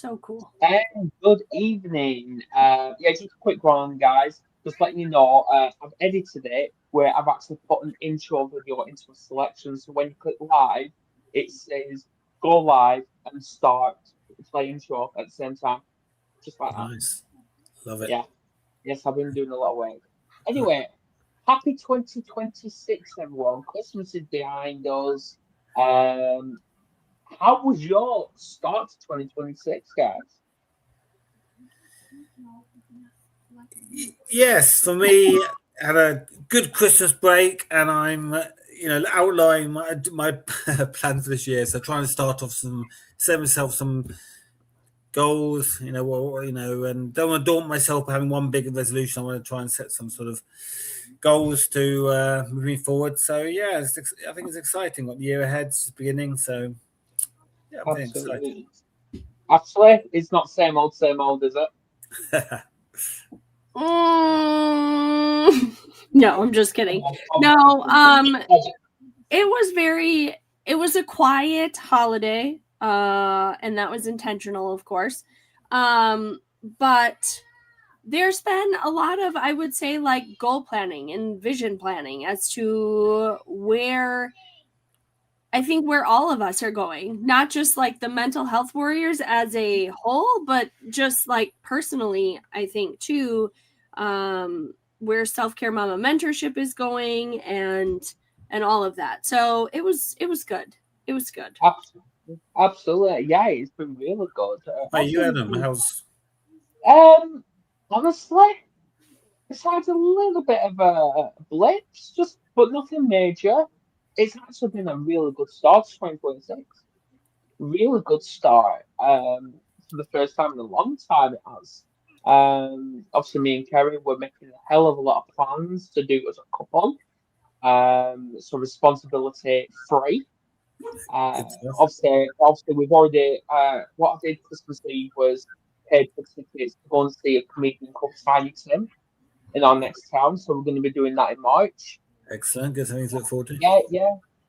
So cool. And good evening. Yeah, just a quick one, guys. Just letting you know, I've edited it where I've actually put an intro video into a selection. So when you click live, it says go live and start play intro at the same time, just like that. Nice. Love it. Yeah. Yes, I've been doing a lot of work. Anyway, happy 2026, everyone. Christmas is behind us. Um, how was your start to 2026, guys? Yes, for me, had a good Christmas break, and I'm, outlining my plan for this year. So trying to start off set myself some goals, and don't want to daunt myself by having one big resolution. I want to try and set some sort of goals to move me forward. So yeah, I think it's exciting. Got the year ahead, it's beginning. So yeah, I'm very excited. Absolutely. Actually, it's not same old, is it? No, I'm just kidding. No, it was a quiet holiday, and that was intentional, of course. But there's been a lot of, I would say, like goal planning and vision planning as to where I think where all of us are going, not just like the mental health warriors as a whole, but just like personally, I think too, where self-care mama mentorship is going and all of that. So it was good. It was good. Absolutely. Yeah, it's been really good. Are you, Adam? How's honestly, it's had a little bit of a blips, but nothing major. It's actually been a really good start to 2026. Really good start. For the first time in a long time it has. Obviously me and Kerry were making a hell of a lot of plans to do as a couple. So responsibility free. Obviously we've already what I did Christmas Eve was paid for tickets to go and see a comedian called Tiny Tim in our next town. So we're going to be doing that in March. Excellent. Good something to look forward to.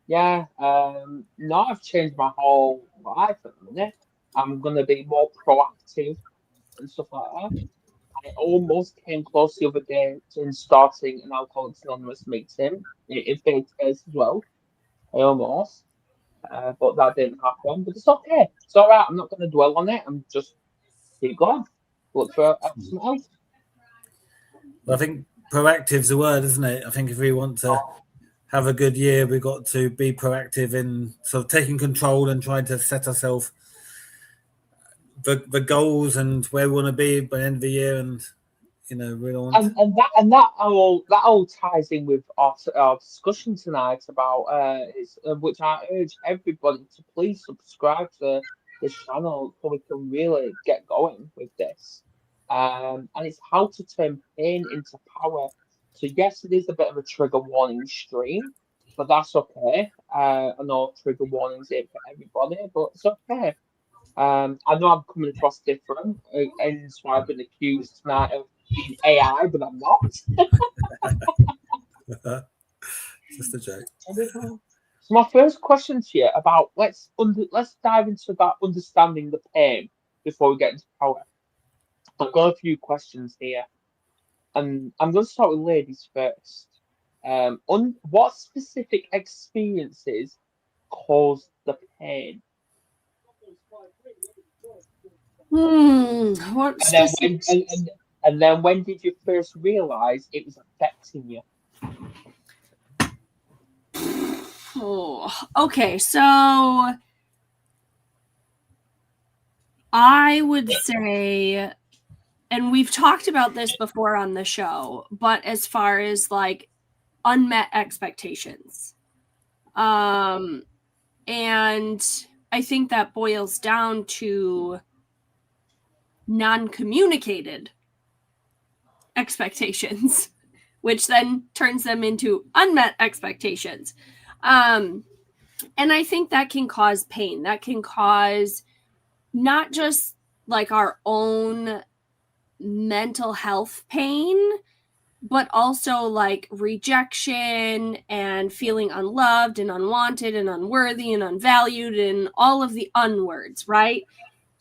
Yeah. Now I've changed my whole life at the minute. I'm going to be more proactive and stuff like that. I almost came close the other day to starting an Alcoholics Anonymous meeting in face as well. I almost. But that didn't happen. But it's okay. It's all right. I'm not going to dwell on it. I'm just keep going. Look for something else. I think proactive's the word, isn't it? I think if we want to have a good year, we've got to be proactive in sort of taking control and trying to set ourselves the goals and where we want to be by the end of the year, and we don't want that all ties in with our discussion tonight about which I urge everybody to please subscribe to this channel so we can really get going with this. And it's how to turn pain into power. So yes, it is a bit of a trigger warning stream, but that's okay. I know trigger warnings ain't for everybody, but it's okay. I know I'm coming across different, and so I've been accused tonight of being AI, but I'm not. Just a joke. So my first question to you about let's dive into that understanding the pain before we get into power. I've got a few questions here, and I'm going to start with ladies first. On what specific experiences caused the pain? What specific? And then when did you first realize it was affecting you? Oh, okay, so I would say, and we've talked about this before on the show, but as far as like unmet expectations, and I think that boils down to non-communicated expectations, which then turns them into unmet expectations. And I think that can cause pain. That can cause not just like our own mental health pain, but also like rejection and feeling unloved and unwanted and unworthy and unvalued and all of the unwords, right?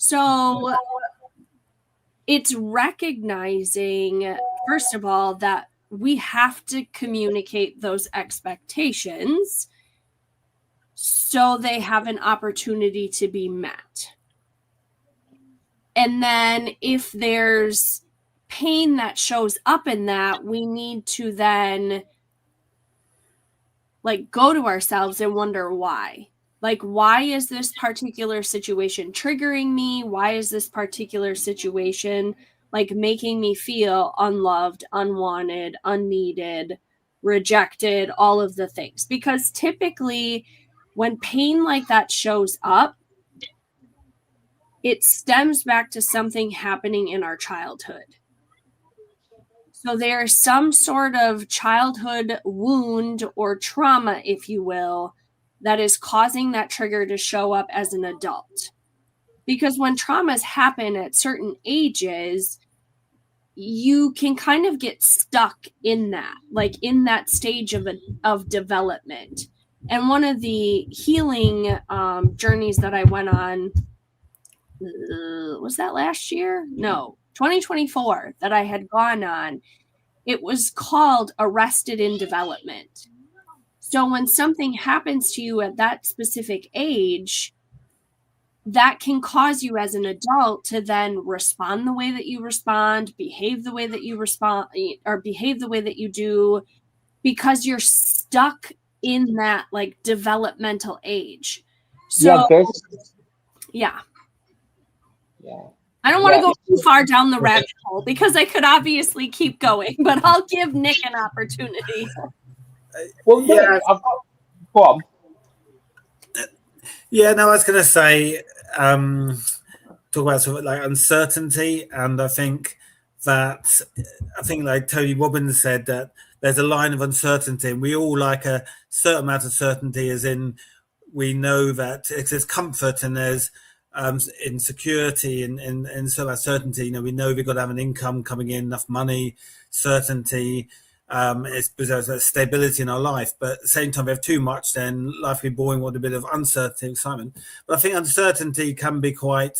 So it's recognizing, first of all, that we have to communicate those expectations so they have an opportunity to be met. And then if there's pain that shows up in that, we need to then like go to ourselves and wonder why. Like, why is this particular situation triggering me? Why is this particular situation like making me feel unloved, unwanted, unneeded, rejected, all of the things? Because typically, when pain like that shows up, it stems back to something happening in our childhood. So there's some sort of childhood wound or trauma, if you will, that is causing that trigger to show up as an adult. Because when traumas happen at certain ages, you can kind of get stuck in that, like in that stage of development. And one of the healing journeys that I went on, was that last year? No, 2024 that I had gone on. It was called Arrested in Development. So when something happens to you at that specific age, that can cause you as an adult to then respond the way that you respond, behave the way that you respond, or behave the way that you do, because you're stuck in that like developmental age. Yeah, So, yeah. Yeah. I don't want to go too far down the rabbit hole because I could obviously keep going, but I'll give Nick an opportunity. Well, Nick, I've got. Go on. Yeah, no, I was going to say, talk about sort of like uncertainty, and I think like Tony Robbins said that there's a line of uncertainty, and we all like a certain amount of certainty, as in we know that there's comfort and there's insecurity and so that certainty. You know, we know we've got to have an income coming in, enough money, certainty. It's because there's stability in our life, but at the same time, if we have too much, then life will be boring with a bit of uncertainty, excitement. But I think uncertainty can be quite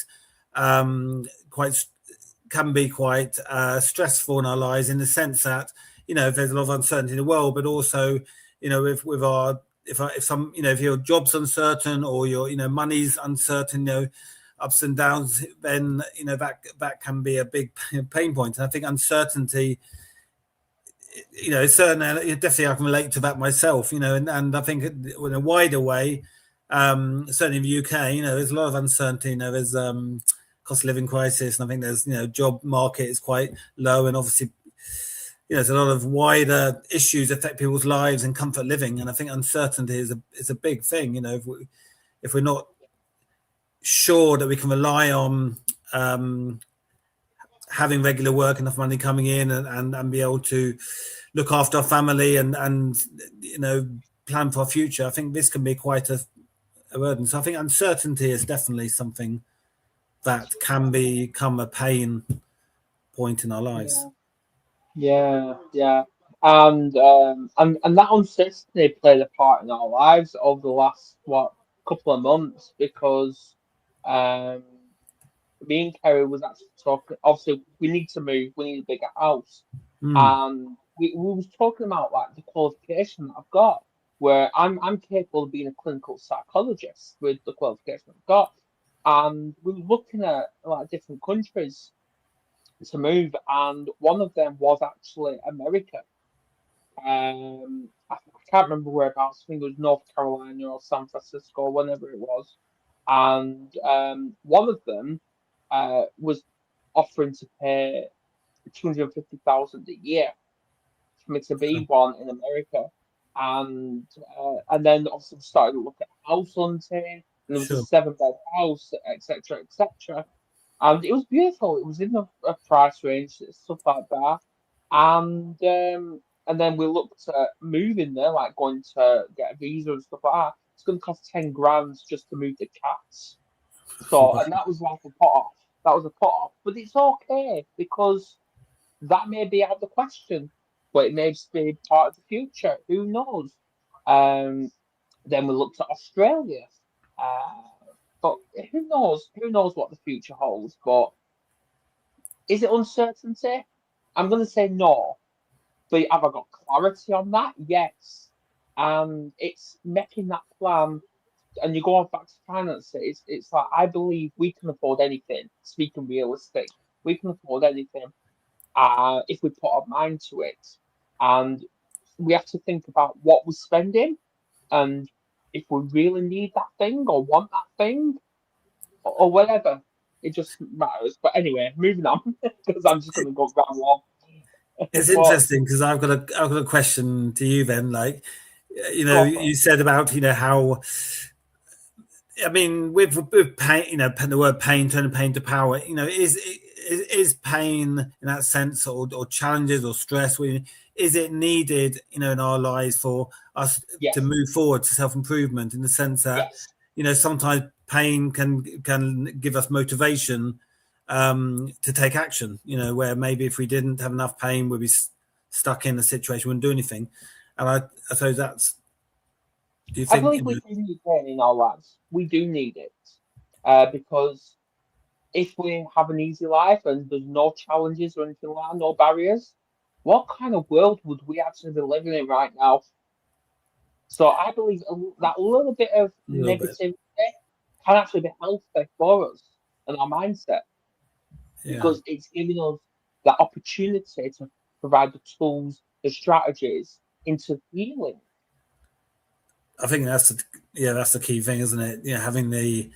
stressful in our lives, in the sense that, you know, if there's a lot of uncertainty in the world, but also, you know, if your job's uncertain, or your, you know, money's uncertain, you know, ups and downs, then, you know, that can be a big pain point. And I think uncertainty, you know, definitely I can relate to that myself, you know, and I think in a wider way, certainly in the UK, you know, there's a lot of uncertainty. You know, there's cost of living crisis, and I think there's, you know, job market is quite low, and obviously, you know, there's a lot of wider issues affect people's lives and comfort living, and I think uncertainty is a big thing. You know, if we're not sure that we can rely on having regular work, enough money coming in, and be able to look after our family and you know, plan for our future, I think this can be quite a burden. So I think uncertainty is definitely something that can become a pain point in our lives. Yeah, and that uncertainty played a part in our lives over the last couple of months, because um me and Kerry was actually talking. Obviously, we need to move. We need a bigger house, and we was talking about like the qualification that I've got, where I'm capable of being a clinical psychologist with the qualification I've got, and we were looking at like different countries to move, and one of them was actually America. I can't remember whereabouts. I think it was North Carolina or San Francisco, whenever it was. And one of them was offering to pay 250,000 a year for me to be one in America. And then obviously we started to look at house hunting, and there was a 7-bed house, etc., etc. And it was beautiful. It was in a price range, stuff like that. And then we looked at moving there, like going to get a visa and stuff like that. It's going to cost 10 grand just to move the cats. So, and that was like a put off. That was a put off, but it's okay, because that may be out of the question, but it may just be part of the future. Who knows? Then we looked at Australia. But who knows? Who knows what the future holds? But is it uncertainty? I'm going to say no. But have I got clarity on that? Yes. And it's making that plan. And you go on back to finance. It's like I believe we can afford anything. Speaking realistic, we can afford anything. If we put our mind to it, and we have to think about what we're spending, and if we really need that thing or want that thing or whatever. It just matters. But anyway, moving on because I'm just going to go ramble on. It's But interesting because I've got a question to you then. Like, go for it. you said about how, I mean, with pain, the word pain, turning pain to power. Is pain in that sense, or challenges or stress? Is it needed, in our lives for us to Yes, move forward to self improvement? In the sense that, yes. sometimes pain can give us motivation to take action. Where maybe if we didn't have enough pain, we'd be stuck in a situation, wouldn't do anything. And I suppose that's. Do you I think? believe we do need pain in our lives. We do need it because if we have an easy life and there's no challenges or anything like that, no barriers, what kind of world would we actually be living in right now? So I believe that little bit of A little bit, negativity can actually be healthy for us and our mindset yeah. because it's giving us the opportunity to provide the tools, the strategies into healing. I think that's the key thing, isn't it? Having the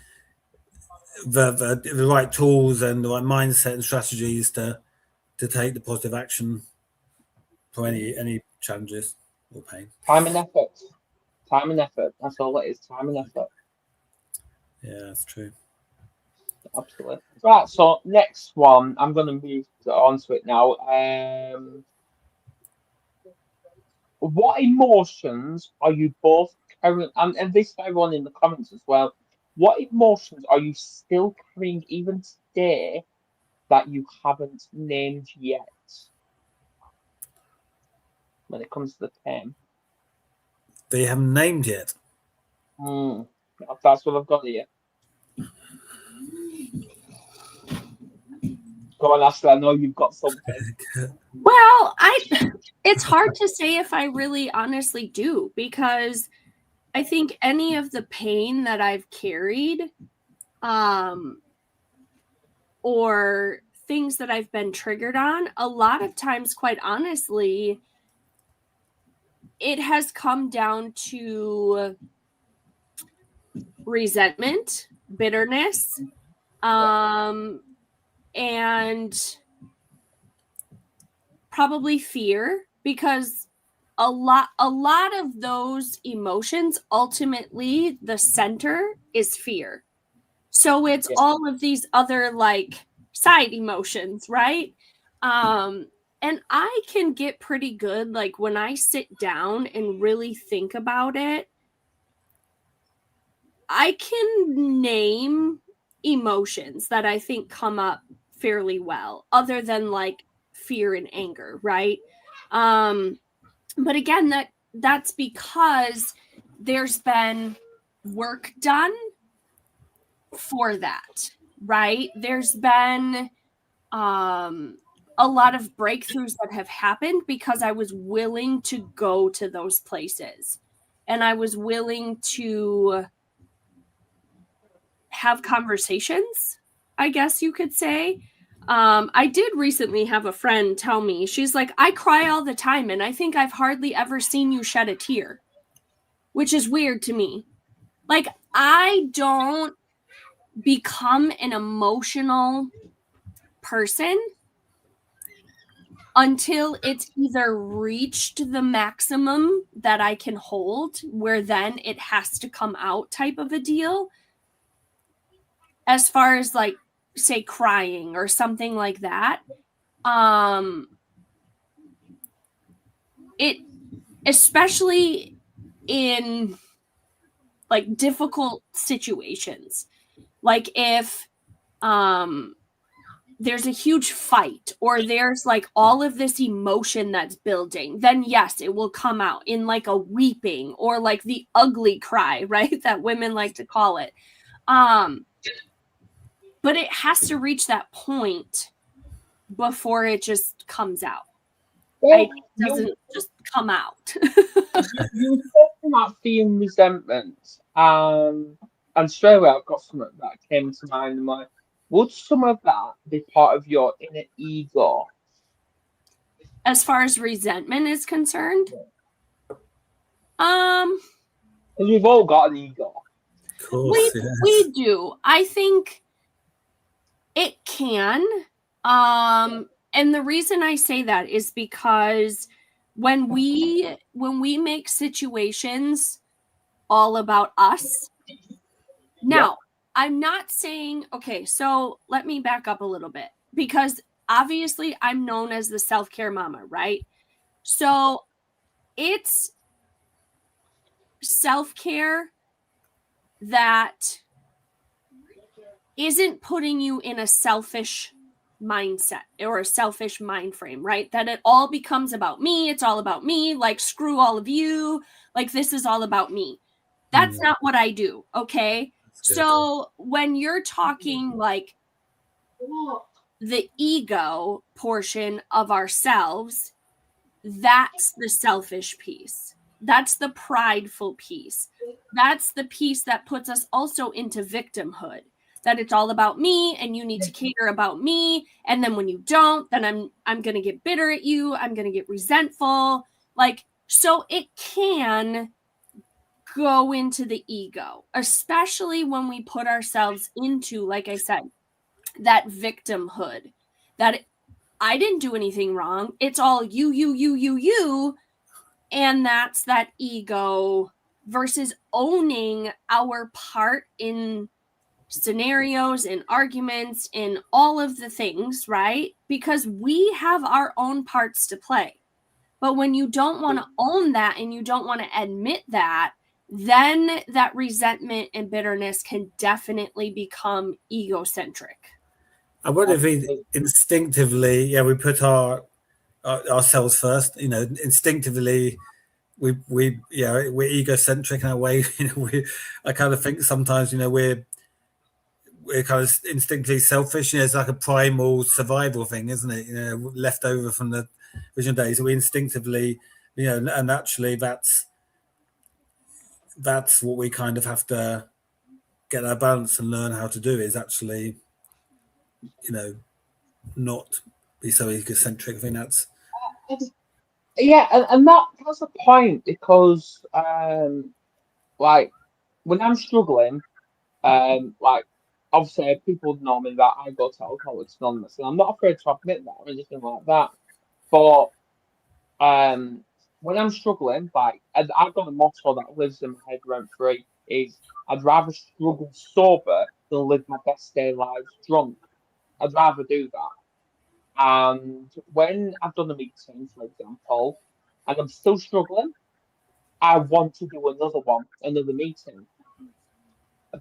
right tools and the right mindset and strategies to take the positive action for any challenges or pain. Time and effort. Time and effort. That's all it is. Time and effort. Yeah, that's true. Absolutely. Right. So next one, I'm going to move on to it now. What emotions are you both current and this for everyone in the comments as well? What emotions are you still carrying even today that you haven't named yet when it comes to the pen? They haven't named yet. Hmm. That's what I've got here. Go on, Ashley. I know you've got something. Well, it's hard to say if I really honestly do, because I think any of the pain that I've carried, or things that I've been triggered on, a lot of times, quite honestly, it has come down to resentment, bitterness, and probably fear, because a lot of those emotions, ultimately the center is fear. So it's Yeah. all of these other like side emotions, right? And I can get pretty good, like when I sit down and really think about it, I can name emotions that I think come up fairly well, other than like fear and anger, right? But again, that's because there's been work done for that, right? There's been a lot of breakthroughs that have happened because I was willing to go to those places, and I was willing to have conversations, I guess you could say. I did recently have a friend tell me, she's like, I cry all the time, and I think I've hardly ever seen you shed a tear, which is weird to me. Like, I don't become an emotional person until it's either reached the maximum that I can hold, where then it has to come out, type of a deal. As far as like, say, crying or something like that. It, especially in like difficult situations, like if there's a huge fight or there's like all of this emotion that's building, then yes, it will come out in like a weeping or like the ugly cry, right? That women like to call it. But it has to reach that point before it just comes out. Well, It doesn't just come out. you were talking about feeling resentment, and straight away I've got something that came to mind. I'm like, would some of that be part of your inner ego? As far as resentment is concerned, Because we've all got an ego. Of course, we do. I think it can. And the reason I say that is because when we make situations all about us, now I'm not saying, okay, so let me back up a little bit, because obviously I'm known as the self-care mama, right? So it's self-care that isn't putting you in a selfish mindset or a selfish mind frame, right? That it all becomes about me. It's all about me. Like, screw all of you. Like, this is all about me. That's not what I do. Okay. So when you're talking like the ego portion of ourselves, that's the selfish piece. That's the prideful piece. That's the piece that puts us also into victimhood. That it's all about me and you need to cater about me. And then when you don't, then I'm going to get bitter at you. I'm going to get resentful. Like, so it can go into the ego, especially when we put ourselves into, like I said, that victimhood, that I didn't do anything wrong. It's all you. And that's that ego versus owning our part in scenarios, in arguments, in all of the things, right? Because we have our own parts to play. But when you don't want to own that and you don't want to admit that, then that resentment and bitterness can definitely become egocentric. I wonder if we instinctively, we put ourselves first. You know, instinctively, we're egocentric in a way. You know, I kind of think sometimes, you know, we're kind of instinctively selfish. You know, it's like a primal survival thing, isn't it? You know, left over from the original days. So we instinctively, you know, and actually that's what we kind of have to get our balance and learn how to do, is actually, you know, not be so egocentric. I think that's And that's the point, because like when I'm struggling, like obviously people know me that I go to Alcoholics Anonymous, and I'm not afraid to admit that or anything like that. But when I'm struggling, like, and I've got a motto that lives in my head rent free, is I'd rather struggle sober than live my best day lives drunk. I'd rather do that. And when I've done a meeting, for example, and I'm still struggling, I want to do another meeting.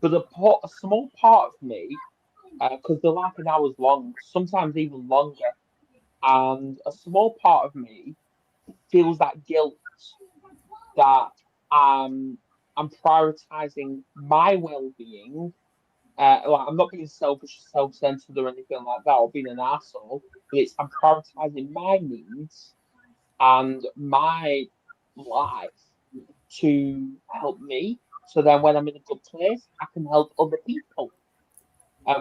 But a small part of me, because they're like an hour's long, sometimes even longer, and a small part of me feels that guilt that I'm prioritizing my well-being. Like, I'm not being selfish, self-centered, or anything like that, or being an asshole. But I'm prioritizing my needs and my life to help me. So then, when I'm in a good place, I can help other people,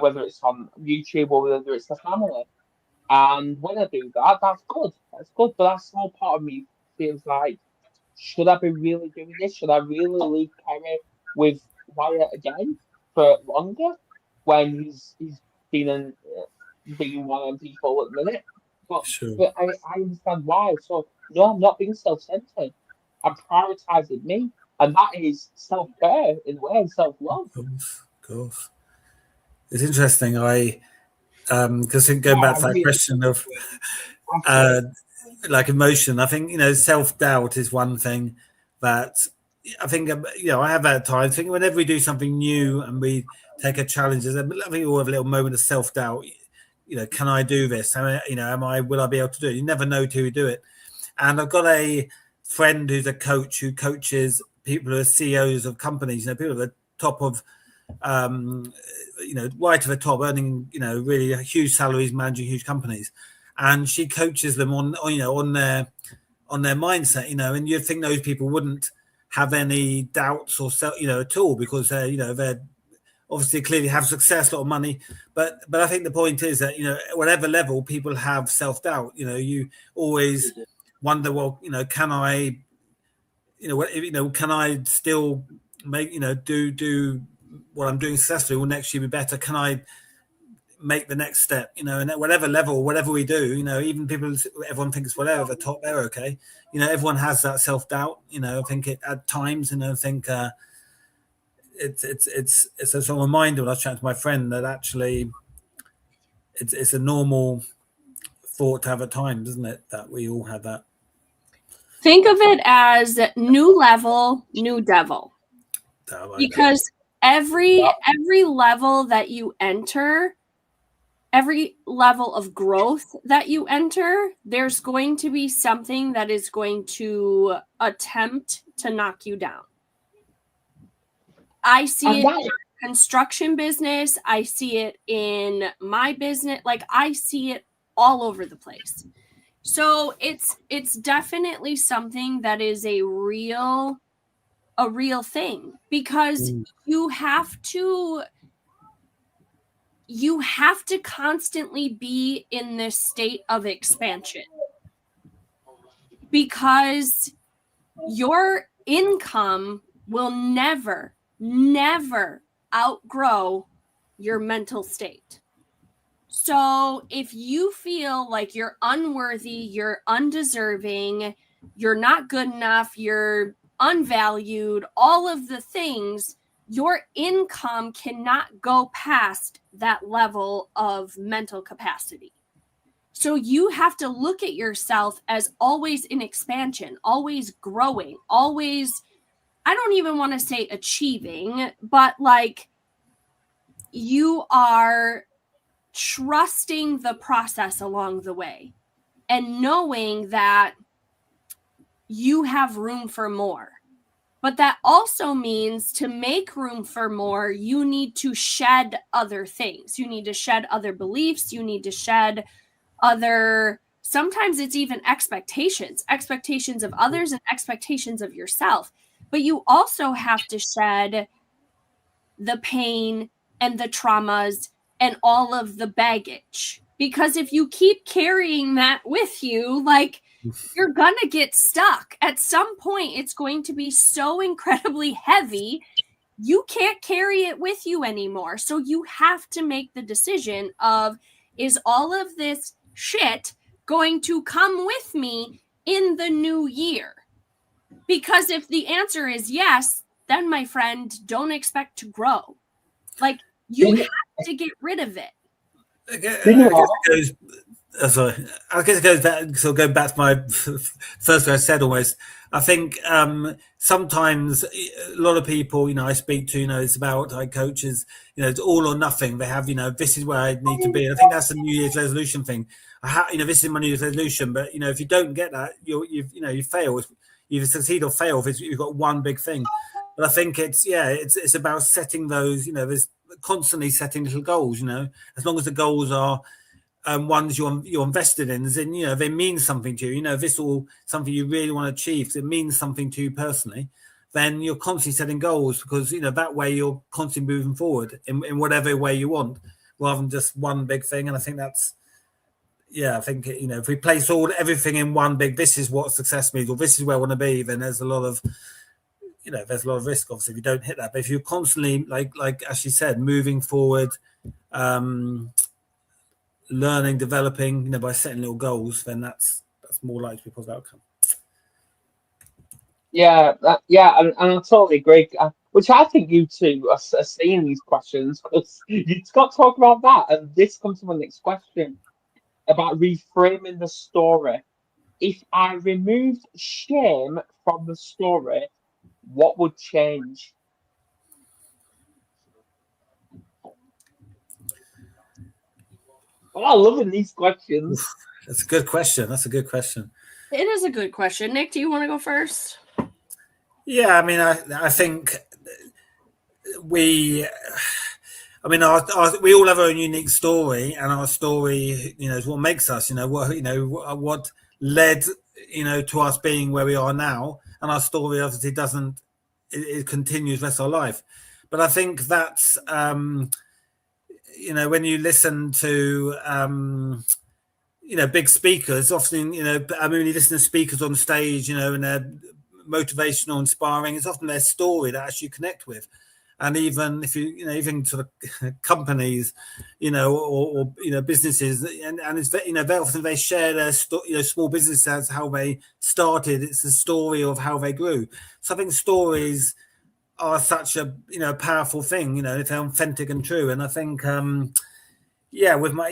whether it's on YouTube or whether it's the family. And when I do that, that's good. That's good. But that small part of me feels like, should I be really doing this? Should I really leave Kerry with Wyatt again for longer when he's been being one of them people at the minute? But sure. but I understand why. So no, I'm not being self-centered. I'm prioritizing me, and that is self-care in a way, and self-love. Of course. It's interesting. Because going back Yeah, to that really, question of absolutely. like emotion, I think, you know, self-doubt is one thing that I think, you know, I have at times. I think whenever we do something new and we take a challenge, I think we all have a little moment of self-doubt. You know, can I do this? You know, will I be able to do it? You never know till you do it. And I've got a friend who's a coach who coaches people who are CEOs of companies, you know, people at the top of right to the top, earning really huge salaries, managing huge companies, and she coaches them on their mindset, and you'd think those people wouldn't have any doubts or at all, because they're obviously clearly have success, a lot of money, but I think the point is that whatever level, people have self-doubt. You always wonder, well, can I can I still make do what I'm doing successfully? Will next year be better? Can I make the next step? And at whatever level, whatever we do, even everyone thinks whatever the top, they're okay. Everyone has that self-doubt. I think at times, I think it's a sort of reminder when I was chatting to my friend that actually it's a normal thought to have at times, isn't it? That we all have that. Think of it as new level, new devil. Because every level that you enter, every level of growth that you enter, there's going to be something that is going to attempt to knock you down. I see it in the construction business. I see it in my business. Like, I see it all over the place. So it's definitely something that is a real thing, because you have to constantly be in this state of expansion, because your income will never outgrow your mental state. So if you feel like you're unworthy, you're undeserving, you're not good enough, you're unvalued, all of the things, your income cannot go past that level of mental capacity. So you have to look at yourself as always in expansion, always growing, always, I don't even want to say achieving, but like you are trusting the process along the way and knowing that you have room for more. But that also means to make room for more, you need to shed other things. You need to shed other beliefs. You need to shed other, sometimes it's even expectations of others and expectations of yourself. But you also have to shed the pain and the traumas and all of the baggage. Because if you keep carrying that with you, like, you're gonna get stuck. At some point, it's going to be so incredibly heavy, you can't carry it with you anymore. So you have to make the decision of, is all of this shit going to come with me in the new year? Because if the answer is yes, then, my friend, don't expect to grow. Like, you have to get rid of it. I guess it goes back. So going back to my first thing I said, almost. I think sometimes a lot of people, I speak to, it's about coaches. It's all or nothing. They have, this is where I need to be. And I think that's the New Year's resolution thing. This is my New Year's resolution. But if you don't get that, you fail. You succeed or fail if you've got one big thing. But I think it's about setting those. There's constantly setting little goals. As long as the goals are ones you're invested in, then they mean something to you. If it's all something you really want to achieve, it means something to you personally. Then you're constantly setting goals, because that way you're constantly moving forward in whatever way you want, rather than just one big thing. And I think that's I think if we place everything in one big, this is what success means, or this is where I want to be, then there's a lot of there's a lot of risk, obviously, if you don't hit that. But if you're constantly, like Ashley said, moving forward, learning, developing, by setting little goals, then that's more likely to be a positive outcome. And I totally agree. Which I think you two are seeing these questions, because you've got to talk about that. And this comes to my next question about reframing the story. If I removed shame from the story, what would change? Oh, I'm loving these questions. That's a good question. It is a good question. Nick, do you want to go first? Yeah, I mean, I think we, I mean, we all have our own unique story, and our story, is what makes us. What led, to us being where we are now, and our story obviously doesn't. It continues the rest of our life, but I think that's, when you listen to, big speakers, often, when you listen to speakers on stage, and they're motivational, inspiring, it's often their story that actually you connect with. And even if even sort of companies, or businesses, and it's very often they share their small business as how they started. It's the story of how they grew. So I think stories are such a powerful thing, if they're authentic and true. And I think with my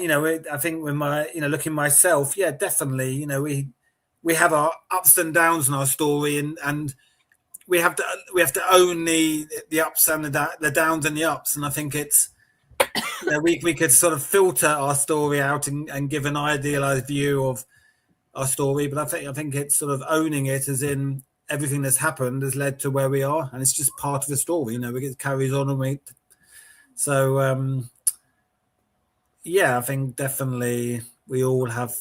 I think with my looking myself, definitely, we have our ups and downs in our story, and we have to own the ups and the downs and the ups. And I think it's we could sort of filter our story out and give an idealized view of our story, but I think it's sort of owning it, as in everything that's happened has led to where we are, and it's just part of the story. It carries on, and I think definitely we all have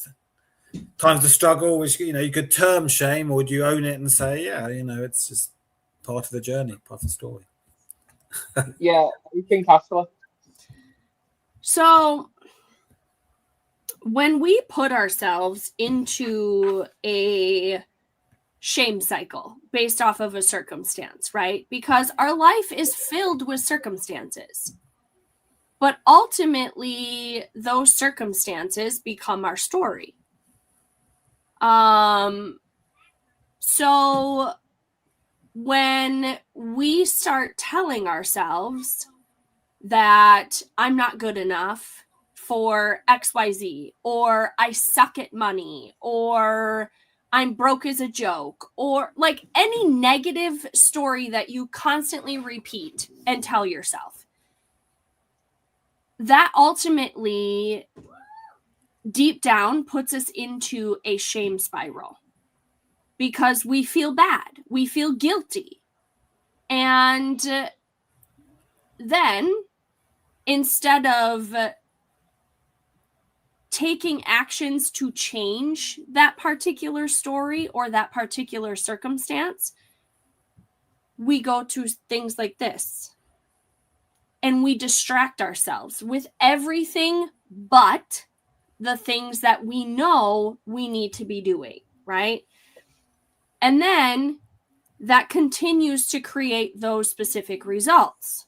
times of struggle, which you could term shame, or do you own it and say, it's just part of the journey, part of the story. Yeah, what do you think, Ashley? So when we put ourselves into a shame cycle based off of a circumstance, right? Because our life is filled with circumstances. But ultimately, those circumstances become our story. So when we start telling ourselves that I'm not good enough for XYZ, or I suck at money, or I'm broke as a joke, or like any negative story that you constantly repeat and tell yourself, that ultimately deep down puts us into a shame spiral, because we feel bad, we feel guilty. And then instead of taking actions to change that particular story or that particular circumstance, we go to things like this. And we distract ourselves with everything but the things that we know we need to be doing, right? And then that continues to create those specific results.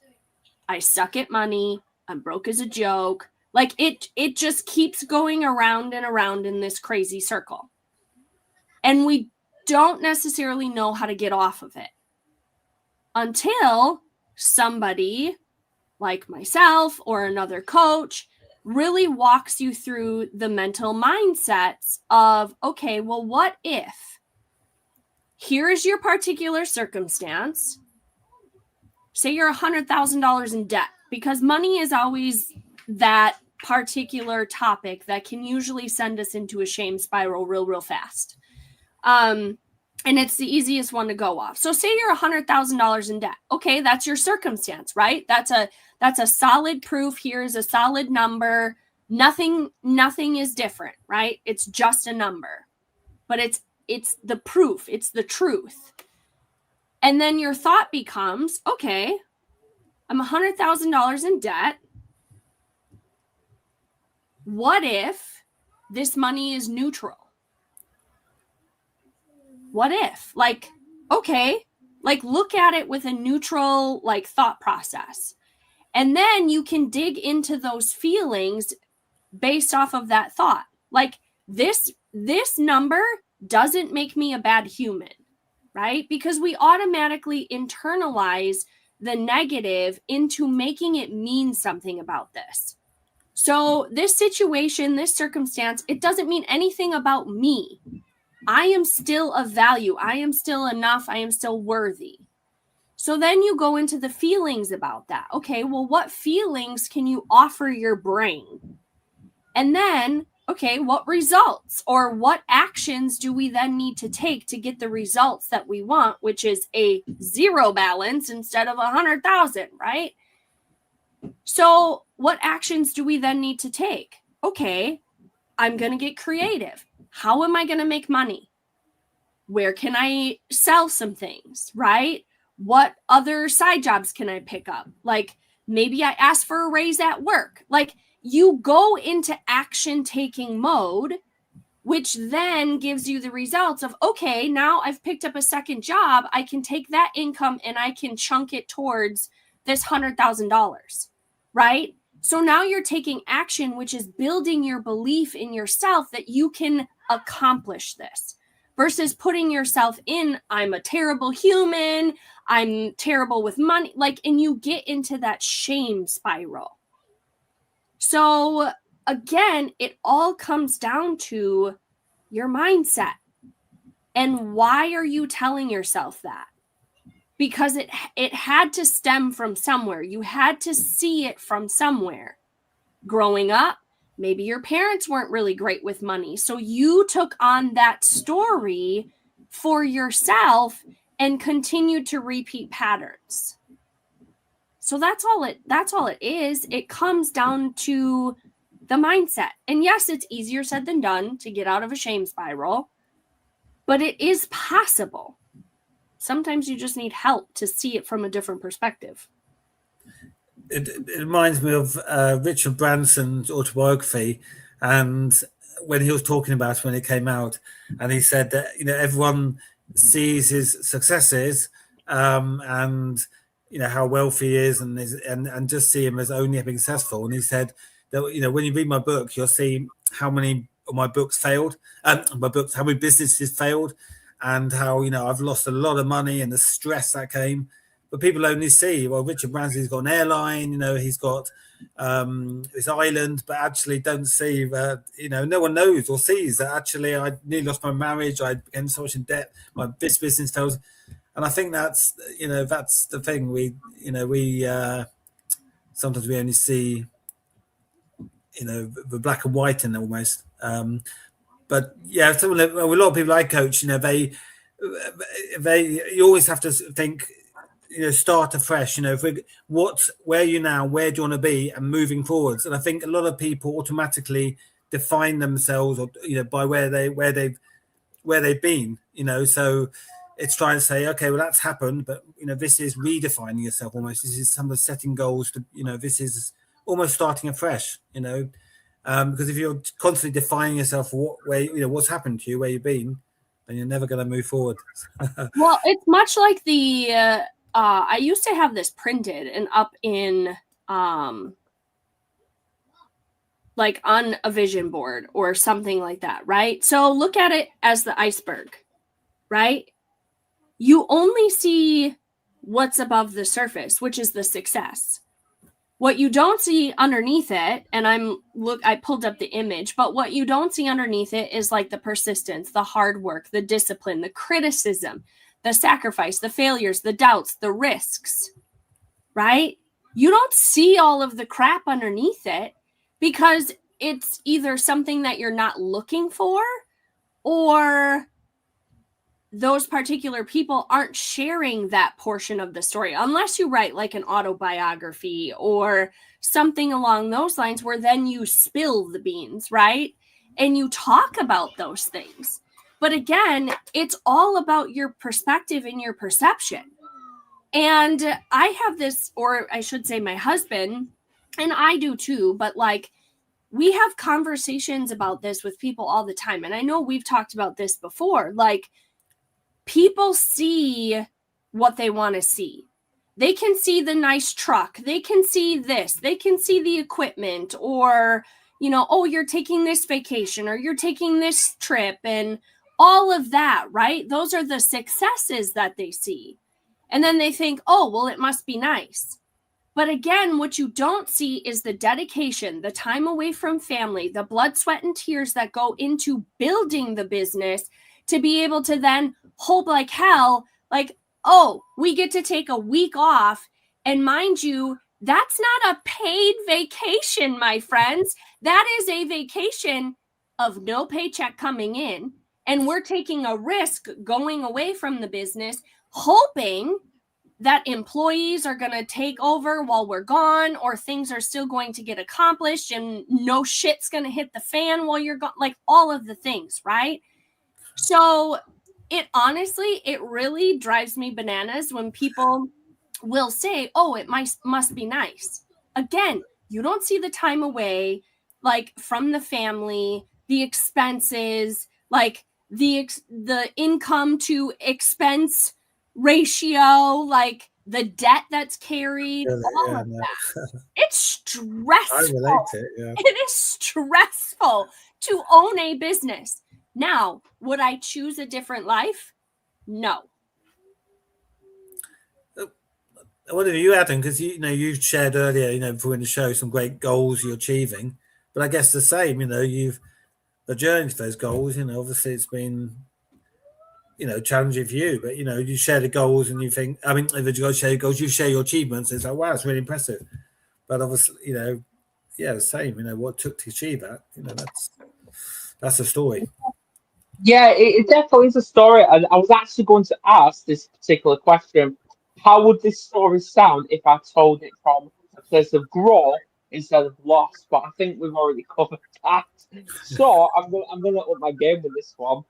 I suck at money. I'm broke as a joke. Like it just keeps going around and around in this crazy circle. And we don't necessarily know how to get off of it until somebody like myself or another coach really walks you through the mental mindsets of, okay, well, what if here is your particular circumstance? Say you're $100,000 in debt, because money is always that particular topic that can usually send us into a shame spiral real fast. And it's the easiest one to go off. So say you're $100,000 in debt. Okay, that's your circumstance, right? That's a solid proof. Here's a solid number. Nothing is different, right? It's just a number. But it's the proof, it's the truth. And then your thought becomes, okay, I'm $100,000 in debt. What if this money is neutral? What if? Like, okay, like look at it with a neutral like thought process. And then you can dig into those feelings based off of that thought. Like this number doesn't make me a bad human, right? Because we automatically internalize the negative into making it mean something about this. So this situation, this circumstance, it doesn't mean anything about me. I am still of value. I am still enough. I am still worthy. So then you go into the feelings about that. Okay, well, what feelings can you offer your brain? And then okay, what results or what actions do we then need to take to get the results that we want, which is a zero balance instead of 100,000, right? So what actions do we then need to take? Okay, I'm going to get creative. How am I going to make money? Where can I sell some things, right? What other side jobs can I pick up? Like maybe I ask for a raise at work. Like you go into action taking mode, which then gives you the results of, okay, now I've picked up a second job. I can take that income and I can chunk it towards this $100,000, right? So now you're taking action, which is building your belief in yourself that you can accomplish this versus putting yourself in, I'm a terrible human, I'm terrible with money, like, and you get into that shame spiral. So again, it all comes down to your mindset. And why are you telling yourself that? Because it had to stem from somewhere. You had to see it from somewhere. Growing up, maybe your parents weren't really great with money. So you took on that story for yourself and continued to repeat patterns. So that's all it is. It comes down to the mindset. And yes, it's easier said than done to get out of a shame spiral, but it is possible. Sometimes you just need help to see it from a different perspective. It reminds me of Richard Branson's autobiography, and when he was talking about it when it came out, and he said that everyone sees his successes and how wealthy he is, and just see him as only being successful. And he said that when you read my book, you'll see how many of my books failed, how many businesses failed, and how I've lost a lot of money and the stress that came. But people only see, well, Richard Branson's got an airline, he's got his island, but actually don't see that, no one knows or sees that actually I nearly lost my marriage, I became so much in debt, this business fails. And I think that's the thing. We sometimes we only see, the black and white in it almost. But yeah, a lot of people I coach, you always have to think, start afresh. Where are you now? Where do you want to be? And moving forwards. And I think a lot of people automatically define themselves, or by where they've been. So it's trying to say, okay, well that's happened, but this is redefining yourself almost. This is some of setting goals to, this is almost starting afresh. Because if you're constantly defining yourself for what's happened to you, where you've been, then you're never going to move forward. Well, it's much like the. I used to have this printed and up in like on a vision board or something like that, right? So look at it as the iceberg, right? You only see what's above the surface, which is the success. What you don't see underneath it, and I pulled up the image, but what you don't see underneath it is like the persistence, the hard work, the discipline, the criticism, the sacrifice, the failures, the doubts, the risks, right? You don't see all of the crap underneath it because it's either something that you're not looking for, or those particular people aren't sharing that portion of the story, unless you write like an autobiography or something along those lines, where then you spill the beans, right? And you talk about those things. But again, it's all about your perspective and your perception. And I have this, or I should say my husband, and I do too, but like we have conversations about this with people all the time. And I know we've talked about this before, like people see what they want to see. They can see the nice truck. They can see this. They can see the equipment, or, oh, you're taking this vacation, or you're taking this trip, and all of that, right? Those are the successes that they see. And then they think, oh, well, it must be nice. But again, what you don't see is the dedication, the time away from family, the blood, sweat, and tears that go into building the business to be able to then hope like hell, like, oh, we get to take a week off. And mind you, that's not a paid vacation, my friends. That is a vacation of no paycheck coming in, and we're taking a risk going away from the business, hoping that employees are going to take over while we're gone, or things are still going to get accomplished and no shit's going to hit the fan while you're gone, like all of the things, right? So it really drives me bananas when people will say, oh, it must be nice. Again, you don't see the time away, like from the family, the expenses, like the income to expense ratio, like the debt that's carried, all Yeah, of no, that. It's I stressful. relate to it. Yeah. It is stressful to own a business. Now, would I choose a different life? No. I wonder if you, Adam, because you shared earlier, before in the show, some great goals you're achieving. But I guess the same, you've the journey to those goals. Obviously it's been challenging for you, but you share the goals and you think, I mean, if you guys share your goals, you share your achievements. It's like, wow, it's really impressive. But obviously, yeah, the same. What it took to achieve that. That's a story. Yeah, it definitely is a story. And I was actually going to ask this particular question. How would this story sound if I told it from a place of growth instead of loss? But I think we've already covered that. So I'm gonna up my game with this one.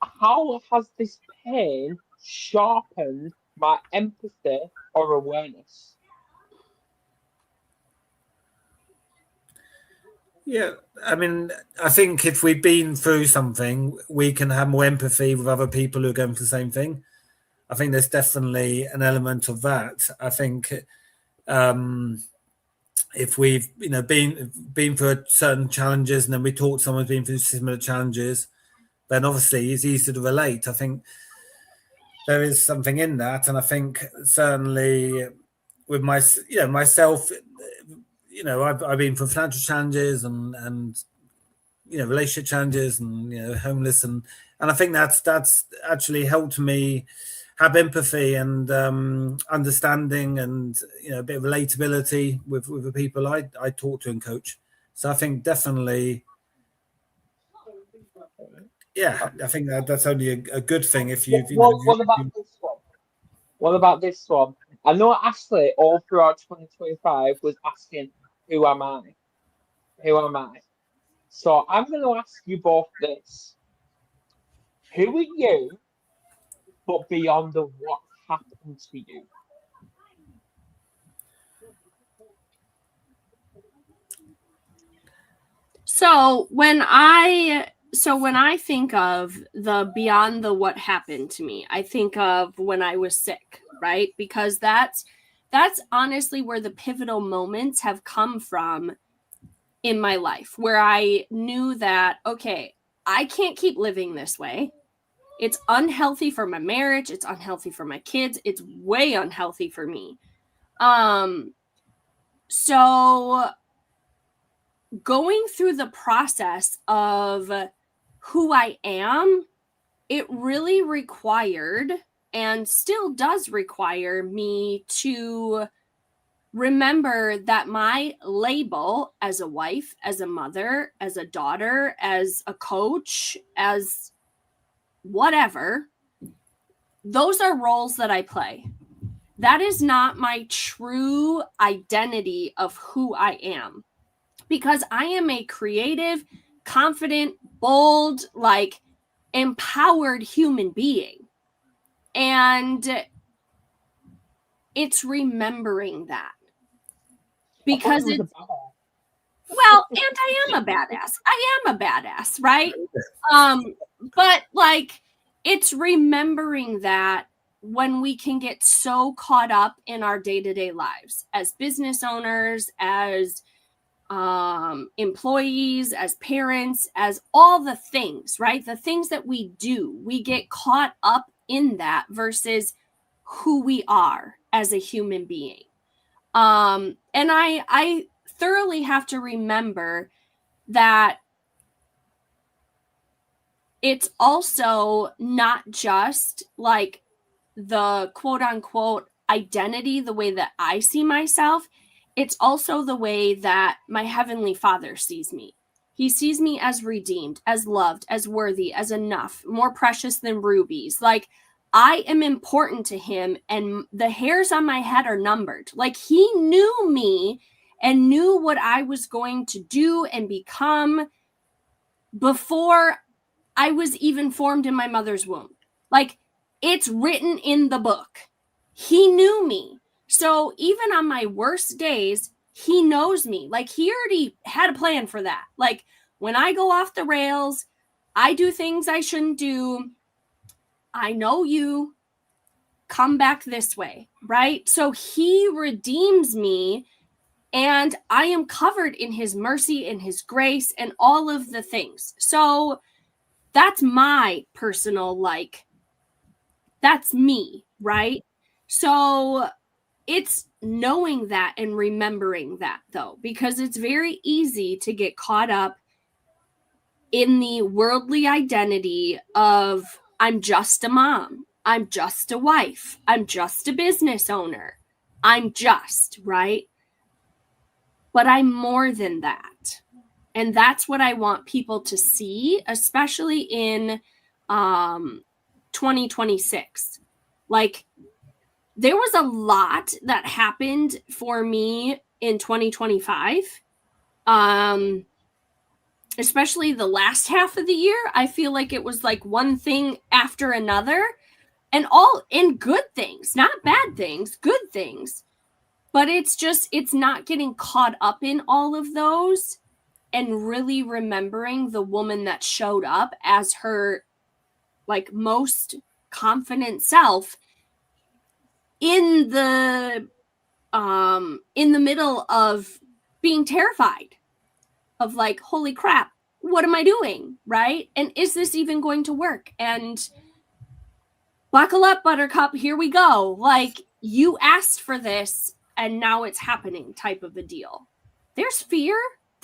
How has this pain sharpened my empathy or awareness? Yeah, I mean, I think if we've been through something, we can have more empathy with other people who are going through the same thing. I think there's definitely an element of that. I think if we've been through certain challenges and then we talk to someone who's been through similar challenges, then obviously it's easier to relate. I think there is something in that, and I think certainly with myself, I've been through financial challenges and relationship challenges and homeless and I think that's actually helped me have empathy and understanding and a bit of relatability with the people I talk to and coach. So I think definitely, yeah, I think that's only a good thing if you've What about this one? What about this one? I know Ashley all throughout 2025 was asking, "Who am I? Who am I?" So I'm going to ask you both this: Who are you, but beyond the what happened to you? So when I think of the beyond the what happened to me, I think of when I was sick, right? Because that's honestly where the pivotal moments have come from in my life, where I knew that, okay, I can't keep living this way. It's unhealthy for my marriage, it's unhealthy for my kids, it's way unhealthy for me. So going through the process of who I am, it really required and still does require me to remember that my label as a wife, as a mother, as a daughter, as a coach, as whatever, those are roles that I play. That is not my true identity of who I am, because I am a creative, confident, bold, like empowered human being. And it's remembering that. I thought Because it was a it's, bad. well, and I am a badass. I am a badass, right? But like it's remembering that when we can get so caught up in our day-to-day lives as business owners, as employees, as parents, as all the things, right? The things that we do, we get caught up in that versus who we are as a human being. And I thoroughly have to remember that it's also not just like the quote unquote identity, the way that I see myself. It's also the way that my Heavenly Father sees me. He sees me as redeemed, as loved, as worthy, as enough, more precious than rubies. Like, I am important to him, and the hairs on my head are numbered. Like, he knew me and knew what I was going to do and become before I was even formed in my mother's womb. Like, it's written in the book. He knew me. So even on my worst days, he knows me. Like, he already had a plan for that. Like, when I go off the rails, I do things I shouldn't do. I know you. Come back this way, right? So he redeems me, and I am covered in his mercy and his grace and all of the things. So that's my personal, like, that's me, right? So it's knowing that and remembering that, though, because it's very easy to get caught up in the worldly identity of, I'm just a mom, I'm just a wife, I'm just a business owner, I'm just, right? But I'm more than that. And that's what I want people to see, especially in 2026. Like, there was a lot that happened for me in 2025. Especially the last half of the year. I feel like it was like one thing after another, and all in good things, not bad things, good things. But it's just, it's not getting caught up in all of those and really remembering the woman that showed up as her, like, most confident self in the middle of being terrified of, like, holy crap, what am I doing, right? And is this even going to work? And buckle up, buttercup, here we go. Like, you asked for this and now it's happening type of a deal. There's fear.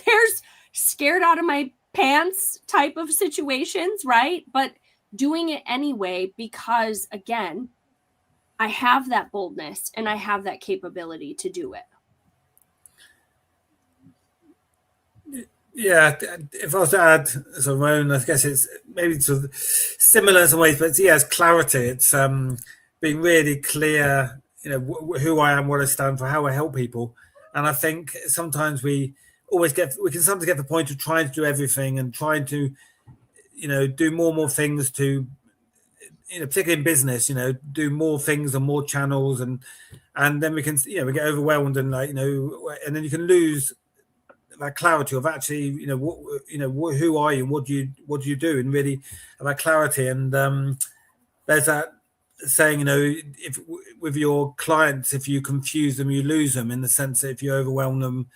There's scared out of my pants type of situations, right? But doing it anyway, because again, I have that boldness and I have that capability to do it. Yeah, if I was to add sort of my own, I guess it's maybe sort of similar in some ways, but yeah, it's clarity. It's being really clear, you know, who I am, what I stand for, how I help people. And I think sometimes we can sometimes get to the point of trying to do everything and trying to, you know, do more and more things to, you know, particularly in business, you know, do more things and more channels, and then we can, you know, we get overwhelmed and, like, you know, and then you can lose that clarity of actually, you know, who are you and what do you do, and really have that clarity. And there's that saying, you know, if with your clients, if you confuse them, you lose them, in the sense that if you overwhelm them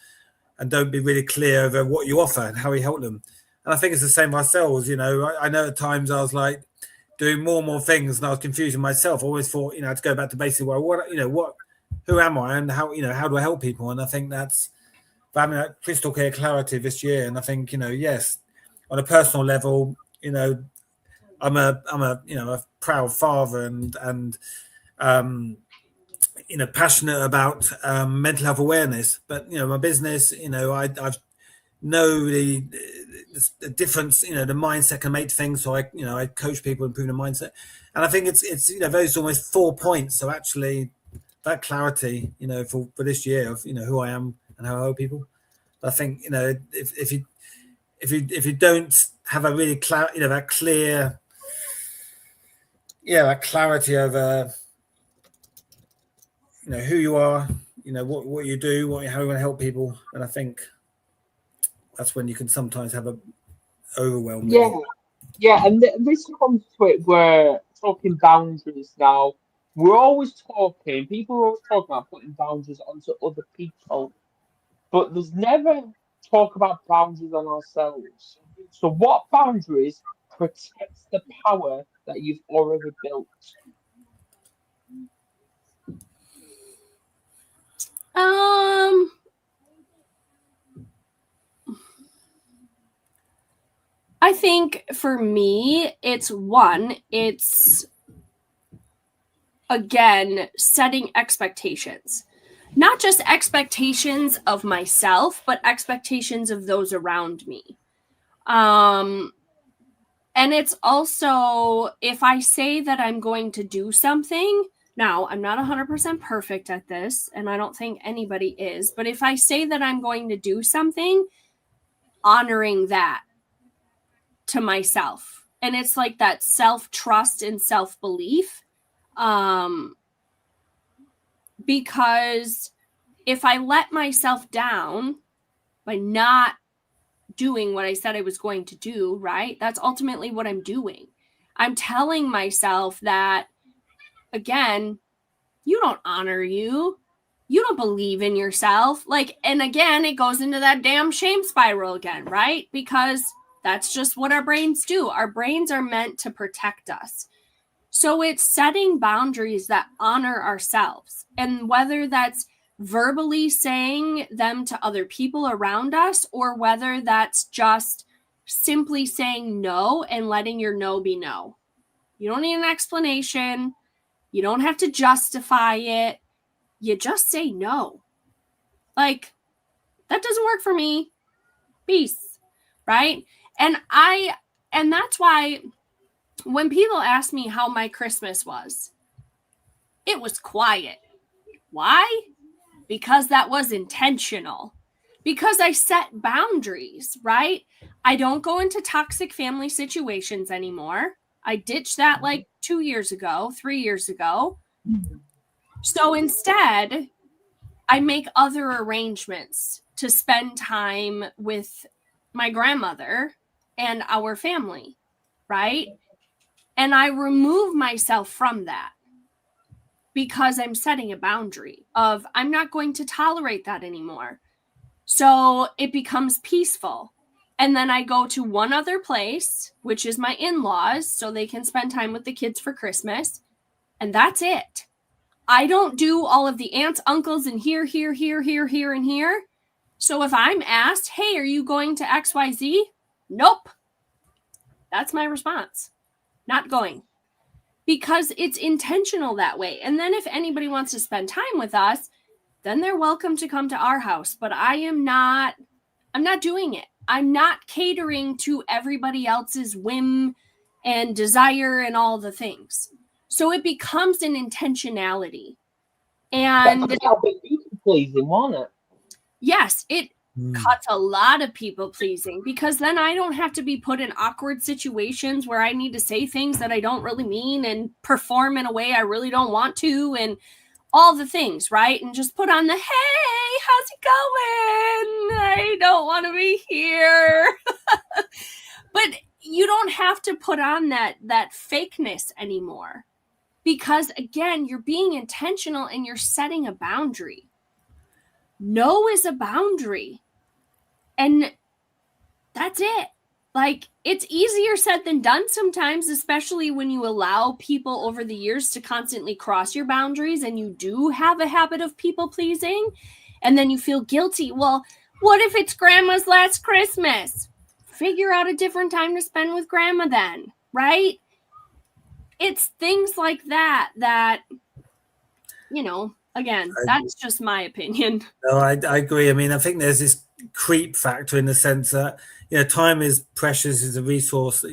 and don't be really clear over what you offer and how you help them. And I think it's the same ourselves. You know, I know at times I was like doing more and more things and I was confusing myself. I always thought, you know, to go back to basic, well, who am I and how do I help people? And I think that's having that crystal clear clarity this year. And I think, you know, yes, on a personal level, you know, I'm a you know, a proud father and you know, passionate about mental health awareness. But, you know, my business, you know, I've know the difference, you know, the mindset can make things. So I coach people improve the mindset, and I think it's you know, those almost 4 points. So actually, that clarity, you know, for this year of, you know, who I am and how I help people. I think, you know, if you don't have a really that clear, that clarity over, you know, who you are, you know, what you do, how you want to help people, and I think that's when you can sometimes have a overwhelm. Yeah, and this comes to it. We're talking boundaries now. People are always talking about putting boundaries onto other people, but there's never talk about boundaries on ourselves. So what boundaries protects the power that you've already built? I think for me, it's again, setting expectations. Not just expectations of myself, but expectations of those around me. And it's also, if I say that I'm going to do something, now I'm not 100% perfect at this, and I don't think anybody is, but if I say that I'm going to do something, honoring that to myself. And it's like that self-trust and self-belief. Because if I let myself down by not doing what I said I was going to do, right? That's ultimately what I'm doing. I'm telling myself that, again, you don't honor you. You don't believe in yourself. Like, and again, it goes into that damn shame spiral again, right? Because that's just what our brains do. Our brains are meant to protect us. So it's setting boundaries that honor ourselves. And whether that's verbally saying them to other people around us, or whether that's just simply saying no and letting your no be no. You don't need an explanation. You don't have to justify it. You just say no. Like, that doesn't work for me. Peace. Right? And that's why when people ask me how my Christmas was, it was quiet. Why? Because that was intentional. Because I set boundaries, right? I don't go into toxic family situations anymore. I ditched that like 2 years ago, 3 years ago. So instead, I make other arrangements to spend time with my grandmother and our family, right? And I remove myself from that because I'm setting a boundary of I'm not going to tolerate that anymore. So it becomes peaceful. And then I go to one other place, which is my in-laws, so they can spend time with the kids for Christmas. And that's it. I don't do all of the aunts, uncles, and here, and here. So if I'm asked, hey, are you going to XYZ? Nope. That's my response. Not going. Because it's intentional that way. And then if anybody wants to spend time with us, then they're welcome to come to our house. But I'm not doing it. I'm not catering to everybody else's whim and desire and all the things. So it becomes an intentionality. And that'll be people pleasing, won't it? Yes, it cuts a lot of people pleasing, because then I don't have to be put in awkward situations where I need to say things that I don't really mean and perform in a way I really don't want to, and all the things, right? And just put on the, hey, how's it going? I don't want to be here. But you don't have to put on that fakeness anymore, because again, you're being intentional and you're setting a boundary. No is a boundary. And that's it. Like, it's easier said than done sometimes, especially when you allow people over the years to constantly cross your boundaries and you do have a habit of people pleasing, and then you feel guilty. Well, what if it's grandma's last Christmas? Figure out a different time to spend with grandma then, right? It's things like that, again, that's just my opinion. No, I agree. I mean, I think there's this creep factor in the sense that, time is precious, is a resource,